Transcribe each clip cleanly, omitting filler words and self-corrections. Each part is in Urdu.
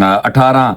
18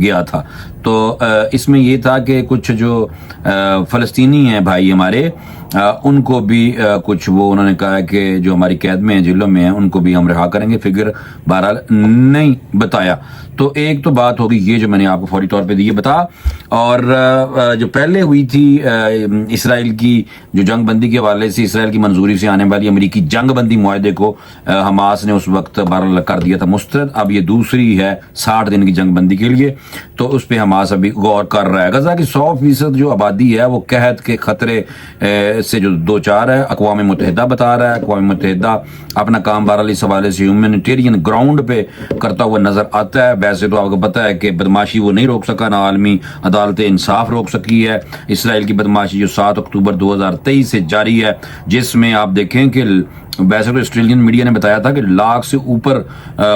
گیا تھا. تو اس میں یہ تھا کہ کچھ جو فلسطینی ہیں بھائی ہمارے, ان کو بھی کچھ وہ انہوں نے کہا کہ جو ہماری قید میں ہیں, جیلوں میں ہیں, ان کو بھی ہم رہا کریں گے. فگر بہرحال نہیں بتایا. تو ایک تو بات ہوگی یہ جو میں نے آپ کو فوری طور پہ یہ بتا. اور جو پہلے ہوئی تھی اسرائیل کی جو جنگ بندی کے حوالے سے, اسرائیل کی منظوری سے آنے والی امریکی جنگ بندی معاہدے کو حماس نے اس وقت بہرحال کر دیا تھا مسترد. اب یہ دوسری ہے 60 دن کی جنگ بندی کے لیے, تو اس پہ حماس ابھی غور کر رہا ہے. غزہ کی 100% جو آبادی ہے وہ قحط کے خطرے سے جو دو چار ہے, اقوام متحدہ بتا رہا ہے. اقوام متحدہ اپنا کام بہرحال اس حوالے سے ہیومینیٹیرین گراؤنڈ پہ کرتا ہوا نظر آتا ہے. ویسے تو آپ کو پتہ ہے کہ بدماشی وہ نہیں روک سکا, نہ عالمی عدالت انصاف روک سکی ہے اسرائیل کی بدماشی جو 7 اکتوبر 2023 سے جاری ہے, جس میں آپ دیکھیں کہ ویسے تو آسٹریلین میڈیا نے بتایا تھا کہ 1 لاکھ سے اوپر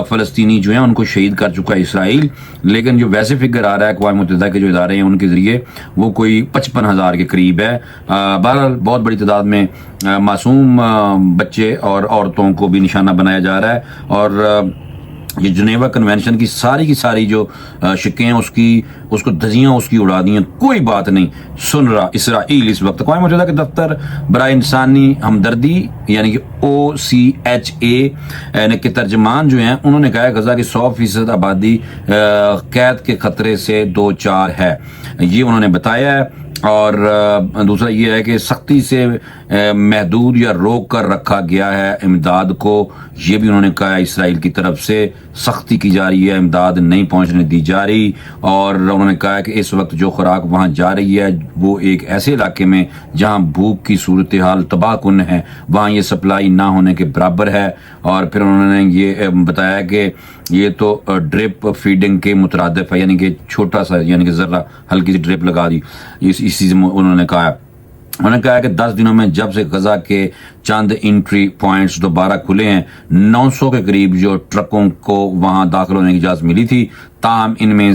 فلسطینی جو ہیں ان کو شہید کر چکا ہے اسرائیل, لیکن جو ویسے فگر آ رہا ہے اقوام متحدہ کے جو ادارے ہیں ان کے ذریعے وہ کوئی 55,000 کے قریب ہے. بہرحال بہت بڑی تعداد میں معصوم بچے اور عورتوں کو بھی نشانہ بنایا جا رہا ہے. اور یہ جنیوا کنونشن کی ساری جو شکیں اس کو دھجیاں اس کی اڑا دی ہیں. کوئی بات نہیں سن رہا اسرائیل اس وقت. اقوام متحدہ کے دفتر برائے انسانی ہمدردی یعنی کہ OCHA کے ترجمان جو ہیں انہوں نے کہا ہے غزہ کی 100% آبادی قید کے خطرے سے 2-4 ہے, یہ انہوں نے بتایا ہے. اور دوسرا یہ ہے کہ سختی سے محدود یا روک کر رکھا گیا ہے امداد کو, یہ بھی انہوں نے کہا ہے. اسرائیل کی طرف سے سختی کی جا رہی ہے, امداد نہیں پہنچنے دی جا رہی. اور انہوں نے کہا ہے کہ اس وقت جو خوراک وہاں جا رہی ہے وہ ایک ایسے علاقے میں جہاں بھوک کی صورتحال تباہ کن ہے, وہاں یہ سپلائی نہ ہونے کے برابر ہے. اور پھر انہوں نے یہ بتایا کہ یہ تو ڈرپ فیڈنگ کے مترادف ہے, یعنی کہ چھوٹا سا یعنی کہ ذرا ہلکی سی ڈرپ لگا دی, اس چیز انہوں نے کہا. انہوں نے کہا کہ 10 دنوں میں جب سے غزہ کے چند انٹری پوائنٹس دوبارہ کھلے ہیں 900 کے قریب جو ٹرکوں کو وہاں داخل ہونے کی اجازت ملی تھی, تاہم ان میں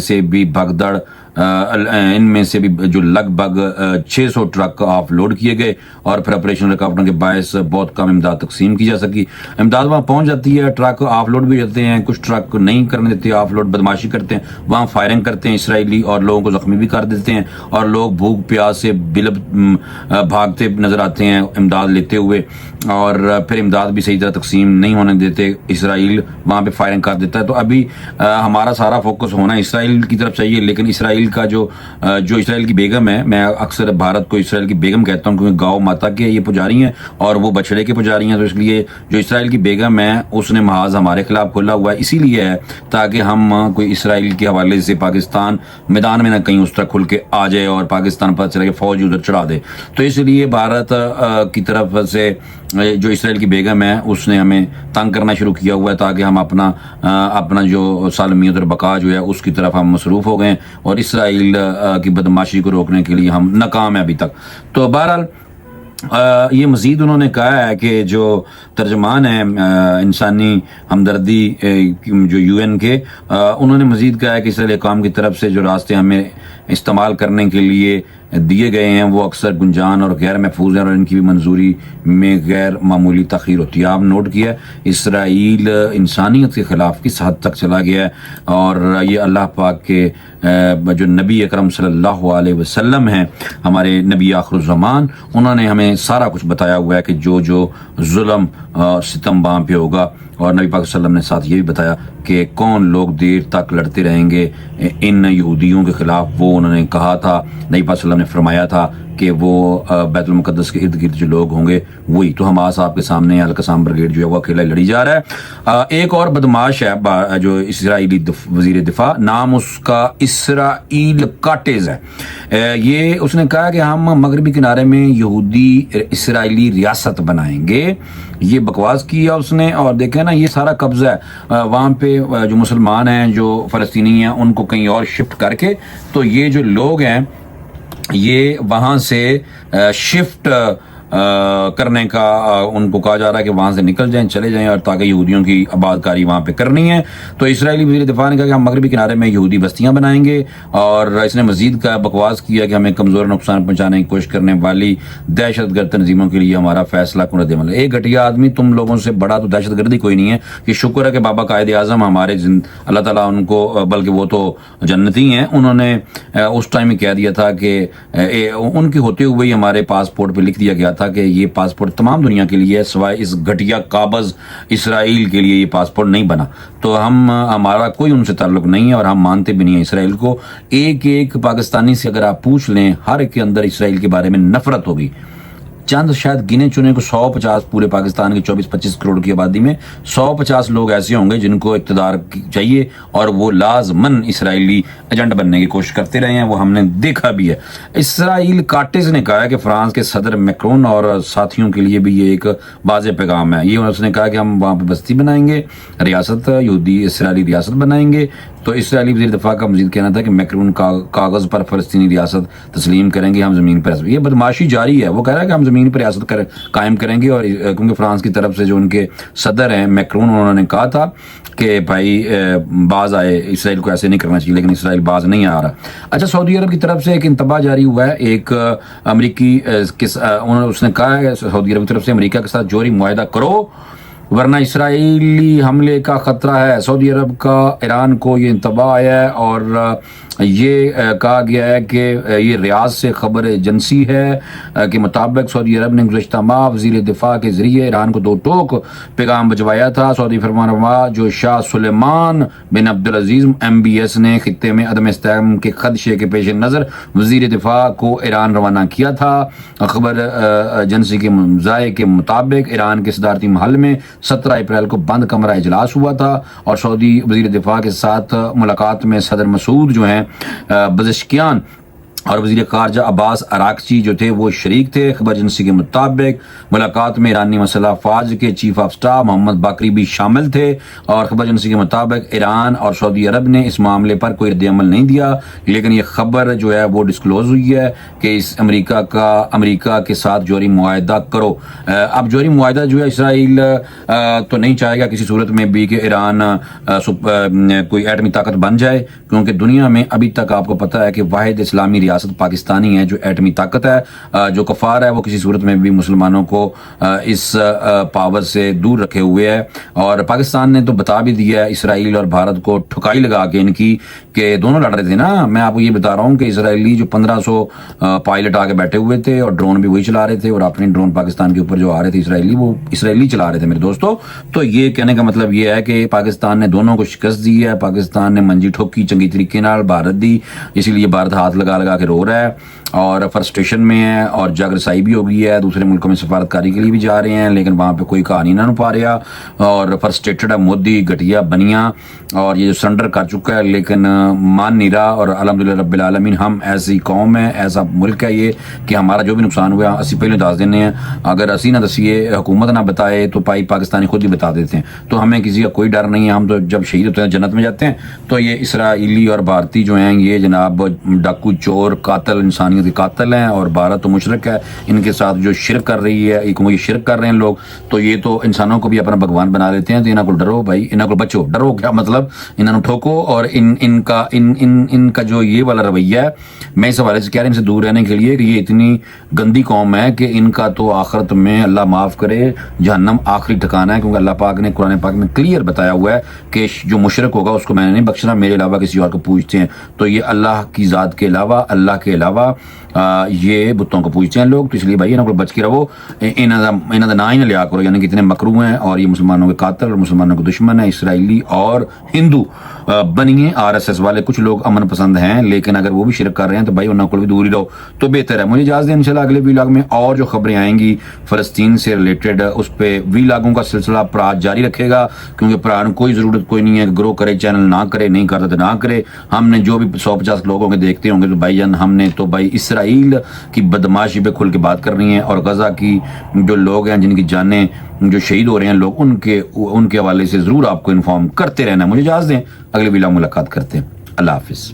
سے بھی جو لگ بھگ 600 ٹرک آف لوڈ کیے گئے اور پھر آپریشن رکاوٹوں کے باعث بہت کم امداد تقسیم کی جا سکی. امداد وہاں پہنچ جاتی ہے, ٹرک آف لوڈ بھی جاتے ہیں, کچھ ٹرک نہیں کرنے دیتے آف لوڈ, بدماشی کرتے ہیں, وہاں فائرنگ کرتے ہیں اسرائیلی اور لوگوں کو زخمی بھی کر دیتے ہیں, اور لوگ بھوک پیاس سے بھاگتے نظر آتے ہیں امداد لیتے ہوئے. اور پھر امداد بھی صحیح طرح تقسیم نہیں ہونے دیتے, اسرائیل وہاں پہ فائرنگ کر دیتا ہے. تو ابھی ہمارا سارا فوکس ہونا اسرائیل کی طرف چاہیے, لیکن اسرائیل کا جو اسرائیل کی بیگم ہے, میں اکثر بھارت کو اسرائیل کی بیگم کہتا ہوں کیونکہ گاؤں ماتا کے یہ پجاری ہیں اور وہ بچڑے کے پجاری ہیں, تو اس لیے جو اسرائیل کی بیگم ہے اس نے محاذ ہمارے خلاف کھولا ہوا ہے, اسی لیے ہے تاکہ ہم کوئی اسرائیل کے حوالے سے پاکستان میدان میں نہ کہیں اس طرح کھل کے آ جائے اور پاکستان پر چلے کہ فوج ادھر چڑھا دے. تو اس لیے بھارت کی طرف سے جو اسرائیل کی بیگم ہے اس نے ہمیں تنگ کرنا شروع کیا ہوا ہے تاکہ ہم اپنا جو سالمیت اور بقا جو ہے اس کی طرف ہم مصروف ہو گئے, اور اسرائیل کی بدماشی کو روکنے کے لیے ہم ناکام ہیں ابھی تک. تو بہرحال یہ مزید انہوں نے کہا ہے کہ جو ترجمان ہیں انسانی ہمدردی جو UN کے, انہوں نے مزید کہا ہے کہ اسرائیلی حکام کی طرف سے جو راستے ہمیں استعمال کرنے کے لیے دیے گئے ہیں وہ اکثر گنجان اور غیر محفوظ ہیں, اور ان کی بھی منظوری میں غیر معمولی تاخیر ہوتی ہے. آپ نوٹ کیا اسرائیل انسانیت کے خلاف کس حد تک چلا گیا ہے, اور یہ اللہ پاک کے جو نبی اکرم صلی اللہ علیہ وسلم ہیں, ہمارے نبی آخر الزمان, انہوں نے ہمیں سارا کچھ بتایا ہوا ہے کہ جو ظلم ستم وہاں پہ ہوگا. اور نبی پاک صلی اللہ علیہ وسلم نے ساتھ یہ بھی بتایا کہ کون لوگ دیر تک لڑتے رہیں گے ان یہودیوں کے خلاف. وہ انہوں نے کہا تھا, نبی پاک صلی اللہ علیہ وسلم نے فرمایا تھا کہ وہ بیت المقدس کے ارد گرد جو لوگ ہوں گے وہی. تو حماس آپ کے سامنے القسام بریگیڈ جو ہے وہ اکیلا لڑی جا رہا ہے. ایک اور بدماش ہے جو اسرائیلی وزیر دفاع, نام اس کا اسرائیل کاٹز ہے. یہ اس نے کہا کہ ہم مغربی کنارے میں یہودی اسرائیلی ریاست بنائیں گے. یہ بکواس کیا اس نے, اور دیکھیں نا یہ سارا قبضہ ہے وہاں پہ جو مسلمان ہیں جو فلسطینی ہیں ان کو کہیں اور شفٹ کر کے, تو یہ جو لوگ ہیں یہ وہاں سے شفٹ کرنے کا ان کو کہا جا رہا ہے کہ وہاں سے نکل جائیں, چلے جائیں, اور تاکہ یہودیوں کی آبادکاری وہاں پہ کرنی ہے. تو اسرائیلی وزیر دفاع نے کہا کہ ہم مغربی کنارے میں یہودی بستیاں بنائیں گے, اور اس نے مزید کا بکواس کیا کہ ہمیں کمزور نقصان پہنچانے کی کوشش کرنے والی دہشت گرد تنظیموں کے لیے ہمارا فیصلہ کن رد عمل ہے. ایک گھٹیا آدمی, تم لوگوں سے بڑا تو دہشت گردی کوئی نہیں ہے. یہ شکر ہے کہ بابا قائد اعظم ہمارے اللہ تعالیٰ ان کو, بلکہ وہ تو جنتی ہیں, انہوں نے اس ٹائم ہی کہہ دیا تھا کہ ان کے ہوتے ہوئے ہی ہمارے پاسپورٹ پہ لکھ دیا گیا تھا کہ یہ پاسپورٹ تمام دنیا کے لیے ہے, سوائے اس گھٹیا قابض اسرائیل کے لیے یہ پاسپورٹ نہیں بنا. تو ہمارا کوئی ان سے تعلق نہیں ہے, اور ہم مانتے بھی نہیں ہیں اسرائیل کو. ایک ایک پاکستانی سے اگر آپ پوچھ لیں, ہر ایک کے اندر اسرائیل کے بارے میں نفرت ہوگی. چند شاید گنے چنے کو 150 پورے پاکستان کی 24-25 کروڑ کی آبادی میں 150 لوگ ایسے ہوں گے جن کو اقتدار چاہیے, اور وہ لازماً اسرائیلی ایجنٹ بننے کی کوشش کرتے رہے ہیں. وہ ہم نے دیکھا بھی ہے. اسرائیل کاٹس نے کہا ہے کہ فرانس کے صدر میکرون اور ساتھیوں کے لیے بھی یہ ایک واضح پیغام ہے. یہ اس نے کہا کہ ہم وہاں پہ بستی بنائیں گے, ریاست یہودی اسرائیلی ریاست بنائیں گے. تو اسرائیلی وزیر دفاع کا مزید کہنا تھا کہ میکرون کاغذ پر فلسطینی ریاست تسلیم کریں گے, ہم زمین پر. یہ بدماشی جاری ہے. وہ کہہ رہا ہے کہ ہم زمین پر ریاست قائم کریں گے, اور کیونکہ فرانس کی طرف سے جو ان کے صدر ہیں میکرون, انہوں نے کہا تھا کہ بھائی باز آئے, اسرائیل کو ایسے نہیں کرنا چاہیے, لیکن اسرائیل باز نہیں آ رہا. اچھا, سعودی عرب کی طرف سے ایک انتباہ جاری ہوا ہے. ایک امریکی اس نے کہا ہے سعودی عرب کی طرف سے امریکہ کے ساتھ جوہری معاہدہ کرو ورنہ اسرائیلی حملے کا خطرہ ہے. سعودی عرب کا ایران کو یہ انتباہ آیا ہے, اور یہ کہا گیا ہے کہ یہ ریاض سے خبر ایجنسی ہے کے مطابق سعودی عرب نے گزشتہ ماہ وزیر دفاع کے ذریعے ایران کو 2 ٹوک پیغام بھجوایا تھا. سعودی فرمانروا جو شاہ سلیمان بن عبدالعزیز MBS نے خطے میں عدم استحکام کے خدشے کے پیش نظر وزیر دفاع کو ایران روانہ کیا تھا. خبر ایجنسی کے ذائقے کے مطابق ایران کے صدارتی محل میں 17 اپریل کو بند کمرہ اجلاس ہوا تھا, اور سعودی وزیر دفاع کے ساتھ ملاقات میں صدر مسعود جو ہیں پزشکیان اور وزیر خارجہ عباس اراکچی جو تھے وہ شریک تھے. خبر ایجنسی کے مطابق ملاقات میں ایرانی مسلح افواج کے چیف آف سٹاف محمد باقری بھی شامل تھے, اور خبر ایجنسی کے مطابق ایران اور سعودی عرب نے اس معاملے پر کوئی رد عمل نہیں دیا, لیکن یہ خبر جو ہے وہ ڈسکلوز ہوئی ہے کہ اس امریکہ کے ساتھ جوہری معاہدہ کرو. اب جوہری معاہدہ جو ہے اسرائیل تو نہیں چاہے گا کسی صورت میں بھی کہ ایران کوئی ایٹمی طاقت بن جائے, کیونکہ دنیا میں ابھی تک آپ کو پتہ ہے کہ واحد اسلامی ریاست پاکستانی ہے جو ایٹمی طاقت ہے. جو کفار ہے وہ کسی صورت میں بھی مسلمانوں کو اس پاور سے دور رکھے ہوئے ہے, اور پاکستان نے تو بتا بھی دیا ہے اسرائیل اور بھارت کو ٹھکائی لگا کے ان کی کہ دونوں لڑ رہے تھے نا. میں آپ کو یہ بتا رہا ہوں کہ اسرائیلی جو 1500 پائلٹ آگے بیٹھے ہوئے تھے, اور ڈرون بھی وہی چلا رہے تھے, اور اپنے ڈرون پاکستان کے اوپر جو آ رہے تھے اسرائیلی, وہ اسرائیلی چلا رہے تھے میرے دوستوں. تو یہ کہنے کا مطلب یہ ہے کہ پاکستان نے دونوں کو شکست دی ہے. پاکستان نے منجی ٹھوکی چنگی طریقے نال بھارت دی, اسی لیے بھارت ہاتھ لگا کے رو رہا ہے اور فرسٹریشن میں ہے, اور جگ رسائی بھی ہو گئی ہے. دوسرے ملکوں میں سفارتکاری کے لیے بھی جا رہے ہیں, لیکن وہاں پہ کوئی کہانی نہ پا رہا, اور فرسٹریٹڈ ہے مودی گھٹیا بنیا, اور یہ جو سرنڈر کر چکا ہے لیکن مان نہیں رہا. اور الحمدللہ رب العالمین ہم ایسی قوم ہے, ایسا ملک ہے یہ کہ ہمارا جو بھی نقصان ہوا اسی پہلے دس دینے ہیں. اگر اسی نہ دسیے, حکومت نہ بتائے, تو پاکستانی خود ہی بتا دیتے ہیں. تو ہمیں کسی کا کوئی ڈر نہیں ہے. ہم تو جب شہید ہوتے ہیں جنت میں جاتے ہیں. تو یہ اسرائیلی اور بھارتی جو ہیں یہ جناب ڈاکو چور قاتل انسانیت کے قاتل ہیں, اور بھارت تو مشرک ہے. ان کے ساتھ جو شرک کر رہی ہے, یہ شرک کر رہے ہیں لوگ, تو یہ تو انسانوں کو بھی اپنا بھگوان بنا لیتے ہیں. تو انہوں کو ڈرو بھائی, انہوں کو بچو. ڈرو کیا مطلب, انہوں ٹھوکو. اور ان کا جو یہ والا رویہ ہے, میں اس حوالے سے کہہ رہا ہوں ان سے دور رہنے کے لیے کہ یہ اتنی گندی قوم ہے کہ ان کا تو آخرت میں اللہ معاف کرے جہنم آخری ٹھکانہ ہے. کیونکہ اللہ پاک نے قرآن پاک میں کلیئر بتایا ہوا ہے کہ جو مشرک ہوگا اس کو میں نے نہیں بخشنا, میرے علاوہ کسی اور کو پوجتے ہیں. تو یہ اللہ کی ذات کے علاوہ, اللہ کے علاوہ یہ بتوں کو پوجتے ہیں لوگ. تو اس لیے بھائی انہوں کو بچ کے رہو, انہوں کا نا ہی نہ لیا کرو, یعنی کہ اتنے مکرو ہیں, اور یہ مسلمانوں کے قاتل اور مسلمانوں کے دشمن ہیں. اسرائیلی اور ہندو بنیے, RSS والے کچھ لوگ امن پسند ہیں, لیکن اگر وہ بھی شرک کر رہے ہیں تو بھائی انہوں کو بھی دور ہی رہو تو بہتر ہے. مجھے اجازت دیں, انشاءاللہ اگلے ویلاگ میں اور جو خبریں آئیں گی فلسطین سے ریلیٹڈ, اس پہ ویلاگوں کا سلسلہ پرات جاری رکھے گا, کیونکہ پران کوئی ضرورت کوئی نہیں ہے کہ گرو کرے, چینل نہ کرے, نہیں کرتا تو نہ کرے. ہم نے جو بھی 150 لوگوں کے دیکھتے ہوں گے تو بھائی جان ہم نے تو بھائی اسرائیل کی بدماشی پہ کھل کے بات کرنی ہے, اور غزہ کی جو لوگ ہیں جن کی جانیں جو شہید ہو رہے ہیں لوگ, ان کے حوالے سے ضرور آپ کو انفارم کرتے رہنا. مجھے اجازت دیں, اگلے ویلاگ ملاقات کرتے ہیں. اللہ حافظ.